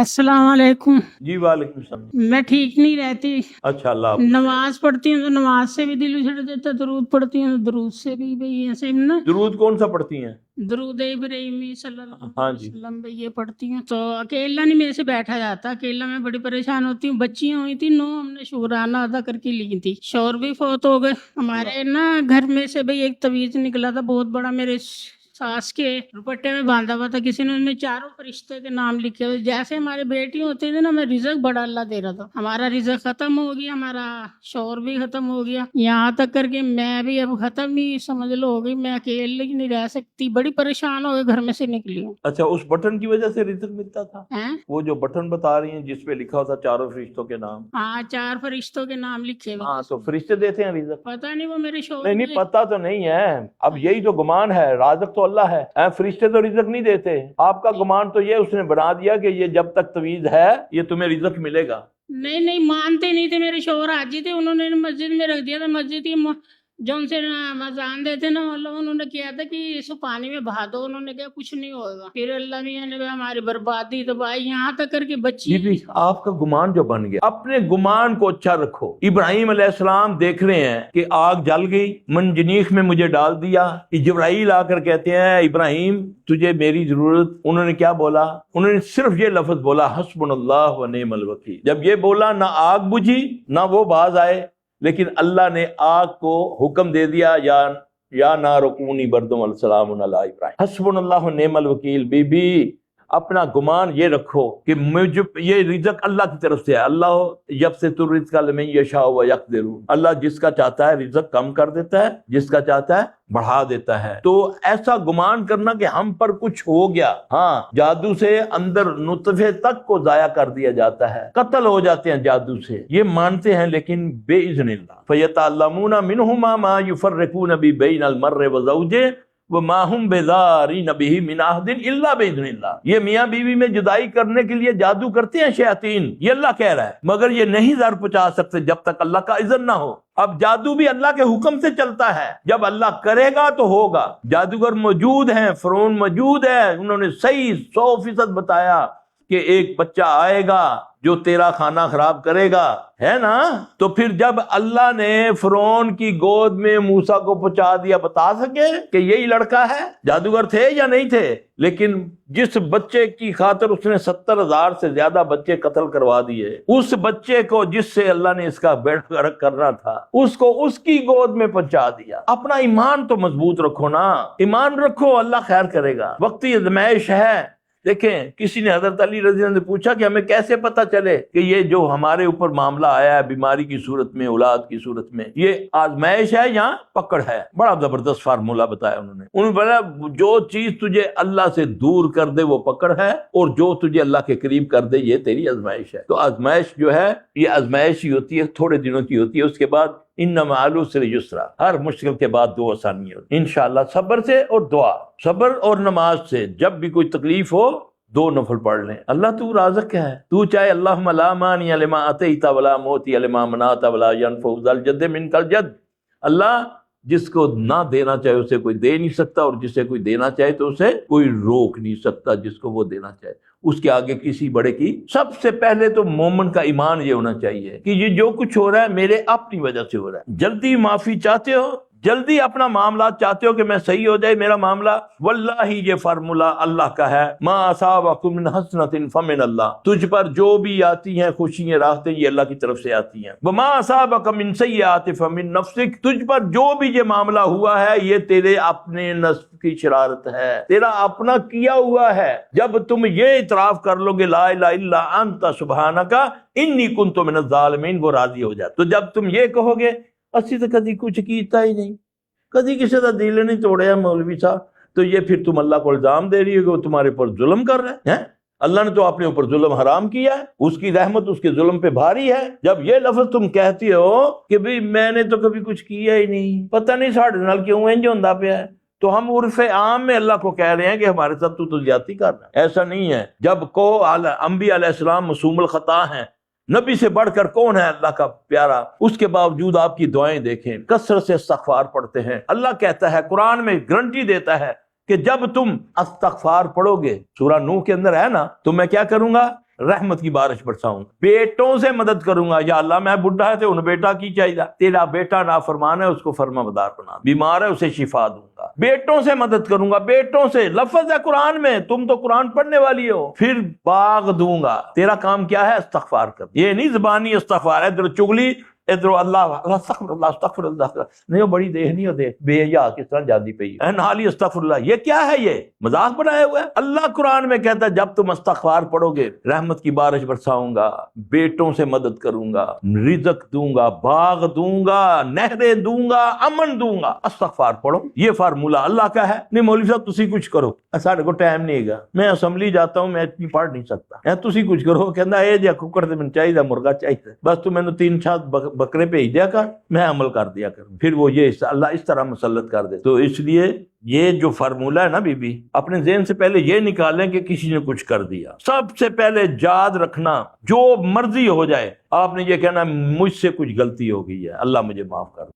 السلام علیکم۔ جی وعلیکم السلام۔ میں ٹھیک نہیں رہتی، اچھا اللہ نماز پڑھتی ہوں تو نماز سے بھی دل چھڑ دیتا، درود پڑھتی ہوں تو درود سے بھی بھئی ایسے نا، درود کون سا پڑھتی ہیں؟ درود ابراہیمی صلی اللہ ہاں علیہ جی وسلم بھئی یہ پڑھتی ہوں تو اکیلا نہیں میرے سے بیٹھا جاتا، اکیلا میں بڑی پریشان ہوتی ہوں۔ بچیاں ہوئی تھی 9، ہم نے شکرانہ ادا کر کے لی تھی، شوہر بھی فوت ہو گئے ہمارے نا، گھر میں سے بھئی ایک تعویذ نکلا تھا بہت بڑا، میرے ساس کے دوپٹے میں باندھا ہوا تھا کسی نے، ان میں چاروں فرشتے کے نام لکھے ہوئے، جیسے ہمارے بیٹی ہوتے تھے نا، ہمیں رزق بڑا اللہ دے رہا تھا، ہمارا رزق ختم ہو گیا، ہمارا شوہر بھی ختم ہو گیا، یہاں تک کر کے میں بھی اب ختم ہی سمجھ لو ہو گئی، میں اکیلے نہیں رہ سکتی، بڑی پریشان ہو گئی، گھر میں سے نکلی ہوں۔ اچھا اس بٹن کی وجہ سے رزق ملتا تھا؟ ہیں؟ وہ جو بٹن بتا رہی ہیں جس پہ لکھا ہوتا چاروں فرشتوں کے نام؟ ہاں 4 فرشتوں کے نام لکھے ہوئے، ہاں تو فرشتے دیتے ہیں رزق؟ پتہ نہیں وہ میرے شوہر نہیں نہیں پتہ تو نہیں ہے، اب یہی تو گمان ہے، رازق تو اللہ ہے، فرشتے تو رزق نہیں دیتے، آپ کا گمان تو یہ اس نے بنا دیا کہ یہ جب تک تعویذ ہے یہ تمہیں رزق ملے گا۔ نہیں مانتے نہیں تھے، میرے شوہر حاجی تھے، انہوں نے مسجد میں رکھ دیا تھا، مسجد کی جو ان سے اذان دیتے نا انہوں نے کیا تھا کہ اس کو پانی میں بہا دو، انہوں نے کہا کچھ نہیں ہوگا، پھر اللہ میاں نے ہماری بربادی تباہی یہاں تک کر کے بچی۔ جی آپ کا گمان جو بن گیا، اپنے گمان کو اچھا رکھو۔ ابراہیم علیہ السلام دیکھ رہے ہیں کہ آگ جل گئی، منجنیخ میں مجھے ڈال دیا، جبرائیل آ کر کہتے ہیں ابراہیم تجھے میری ضرورت، انہوں نے کیا بولا؟ انہوں نے صرف یہ لفظ بولا حسبنا اللہ و نعم الوکیل۔ جب یہ بولا نہ آگ بجھی نہ وہ باز آئے، لیکن اللہ نے آگ کو حکم دے دیا یا نار کونی بردم والسلام علی ابراہیم، حسبنا اللہ و نعم الوکیل۔ بی بی اپنا گمان یہ رکھو کہ مجھے یہ رزق اللہ کی طرف سے ہے، اللہ یبسط الرزق لمن یشاء ویقدر، اللہ جس کا چاہتا ہے رزق کم کر دیتا ہے، جس کا چاہتا ہے بڑھا دیتا ہے۔ تو ایسا گمان کرنا کہ ہم پر کچھ ہو گیا، ہاں جادو سے اندر نطفے تک کو ضائع کر دیا جاتا ہے، قتل ہو جاتے ہیں جادو سے، یہ مانتے ہیں لیکن بے اذن اللہ۔ فیتعلمون منہما ما یفرقون بہ بین المرء وزوجہ وما هم بضارین بہ من احد الا باذن اللہ۔ یہ میاں بیوی میں جدائی کرنے کے لیے جادو کرتے ہیں شیاطین، یہ اللہ کہہ رہا ہے، مگر یہ نہیں ضرر پہنچا سکتے جب تک اللہ کا اذن نہ ہو۔ اب جادو بھی اللہ کے حکم سے چلتا ہے، جب اللہ کرے گا تو ہوگا۔ جادوگر موجود ہیں، فرعون موجود ہے، انہوں نے صحیح 100% بتایا کہ ایک بچہ آئے گا جو تیرا کھانا خراب کرے گا، ہے نا؟ تو پھر جب اللہ نے فرعون کی گود میں موسیٰ کو پہنچا دیا، بتا سکے کہ یہی لڑکا ہے؟ جادوگر تھے یا نہیں تھے؟ لیکن جس بچے کی خاطر اس نے 70,000 سے زیادہ بچے قتل کروا دیے، اس بچے کو جس سے اللہ نے اس کا بیڑا غرق کرنا تھا، اس کو اس کی گود میں پہنچا دیا۔ اپنا ایمان تو مضبوط رکھو نا، ایمان رکھو، اللہ خیر کرے گا۔ وقتی آزمائش ہے، دیکھیں کسی نے حضرت علی رضی اللہ عنہ سے پوچھا کہ ہمیں کیسے پتہ چلے کہ یہ جو ہمارے اوپر معاملہ آیا ہے بیماری کی صورت میں، اولاد کی صورت میں، یہ آزمائش ہے یا پکڑ ہے؟ بڑا زبردست فارمولہ بتایا انہوں نے بولا جو چیز تجھے اللہ سے دور کر دے وہ پکڑ ہے، اور جو تجھے اللہ کے قریب کر دے یہ تیری آزمائش ہے۔ تو آزمائش جو ہے یہ آزمائش ہی ہوتی ہے، تھوڑے دنوں کی ہوتی ہے، اس کے بعد انما مع العسر یسرا، ہر مشکل کے بعد 2 آسانی ہوتی ہے انشاءاللہ۔ صبر سے اور دعا، صبر اور نماز سے، جب بھی کوئی تکلیف ہو 2 نفل پڑھ لیں۔ اللہ تو رازق ہے، تو چاہے اللہم لا مانع لما اعطیت ولا معطی لما منعت ولا ينفع ذا الجد منک الجد، اللہ جس کو نہ دینا چاہے اسے کوئی دے نہیں سکتا، اور جسے کوئی دینا چاہے تو اسے کوئی روک نہیں سکتا جس کو وہ دینا چاہے، اس کے آگے کسی بڑے کی۔ سب سے پہلے تو مومن کا ایمان یہ ہونا چاہیے کہ یہ جو کچھ ہو رہا ہے میرے اپنی وجہ سے ہو رہا ہے۔ جلدی معافی چاہتے ہو، جلدی اپنا معاملات چاہتے ہو کہ میں صحیح ہو جائے میرا معاملہ، واللہ یہ فارمولہ اللہ کا ہے، ما اصابکم من حسنۃ فمن اللہ، تجھ پر جو بھی آتی ہیں خوشیاں راحتیں یہ اللہ کی طرف سے آتی ہیں، وما اصابک من سیئات فمن نفسک، تجھ پر جو بھی یہ معاملہ ہوا ہے یہ تیرے اپنے نفس کی شرارت ہے، تیرا اپنا کیا ہوا ہے۔ جب تم یہ اعتراف کر لو گے لا الہ الا انت سبحانک انی کنت من الظالمین، وہ راضی ہو جاتا۔ تو جب تم یہ کہو گے اسی تو کدی کچھ کیتا ہی نہیں، کدی کسی کا دل نہیں توڑیا مولوی صاحب، تو یہ پھر تم اللہ کو الزام دے رہی ہو کہ وہ تمہارے پر ظلم کر رہے ہیں۔ اللہ نے تو اپنے اوپر ظلم حرام کیا ہے، اس کی رحمت اس کے ظلم پہ بھاری ہے۔ جب یہ لفظ تم کہتی ہو کہ بھئی میں نے تو کبھی کچھ کیا ہی نہیں، پتہ نہیں ساڑھے نال کیوں انج ہوندا پیا ہے، تو ہم عرف عام میں اللہ کو کہہ رہے ہیں کہ ہمارے ساتھ تو زیادتی کر رہا ہے۔ ایسا نہیں ہے، جب کو انبیاء علیہ السلام معصوم الخطا ہیں، نبی سے بڑھ کر کون ہے اللہ کا پیارا، اس کے باوجود آپ کی دعائیں دیکھیں، کثرت سے استغفار پڑھتے ہیں۔ اللہ کہتا ہے قرآن میں گارنٹی دیتا ہے کہ جب تم استغفار پڑھو گے، سورہ نوح کے اندر ہے نا، تو میں کیا کروں گا، رحمت کی بارش برساؤں، بیٹوں سے مدد کروں گا، یا اللہ میں بڈھا ہے تو ان بیٹا کی چاہیے، تیرا بیٹا نافرمان ہے اس کو فرما بدار بنا، بیمار ہے اسے شفا دوں گا، بیٹوں سے مدد کروں گا، بیٹوں سے لفظ ہے قرآن میں، تم تو قرآن پڑھنے والی ہو، پھر باغ دوں گا، تیرا کام کیا ہے؟ استغفار کر، یہ نہیں زبانی استغفار، ادھر چگلی ادھر اللہ استغفر اللہ استغفر اللہ، نہیں وہ بڑی دیکھنی ہو دیکھ بے حیا کس طرح جاتی پئی ہے نالی استغفر اللہ، یہ کیا ہے؟ یہ مذاق بنایا ہوا ہے۔ اللہ قرآن میں کہتا ہے جب تم استغفار پڑھو گے رحمت کی بارش برساؤں گا، بیٹوں سے مدد کروں گا، رزق دوں گا، باغ دوں گا، نہریں دوں گا، امن دوں گا۔ استغفار پڑھو، یہ فارمولہ اللہ کا ہے۔ نہیں مولوی صاحب تسی کچھ کرو، ساڈے کو ٹائم نہیں ہے، میں اسمبلی جاتا ہوں، میں اتنی پڑھ نہیں سکتا، تسی کچھ کرو، کہندا اے جا ککڑ تے مینوں چاہیے، مرغا چاہیے، بس تو مینوں 3-4 بکرے بھیج دیا کر، میں عمل کر دیا کروں، پھر وہ یہ اللہ اس طرح مسلط کر دے۔ تو اس لیے یہ جو فارمولہ ہے نا بی بی، اپنے ذہن سے پہلے یہ نکالیں کہ کسی نے کچھ کر دیا، سب سے پہلے یاد رکھنا جو مرضی ہو جائے آپ نے یہ کہنا مجھ سے کچھ غلطی ہو گئی ہے، اللہ مجھے معاف کر دے۔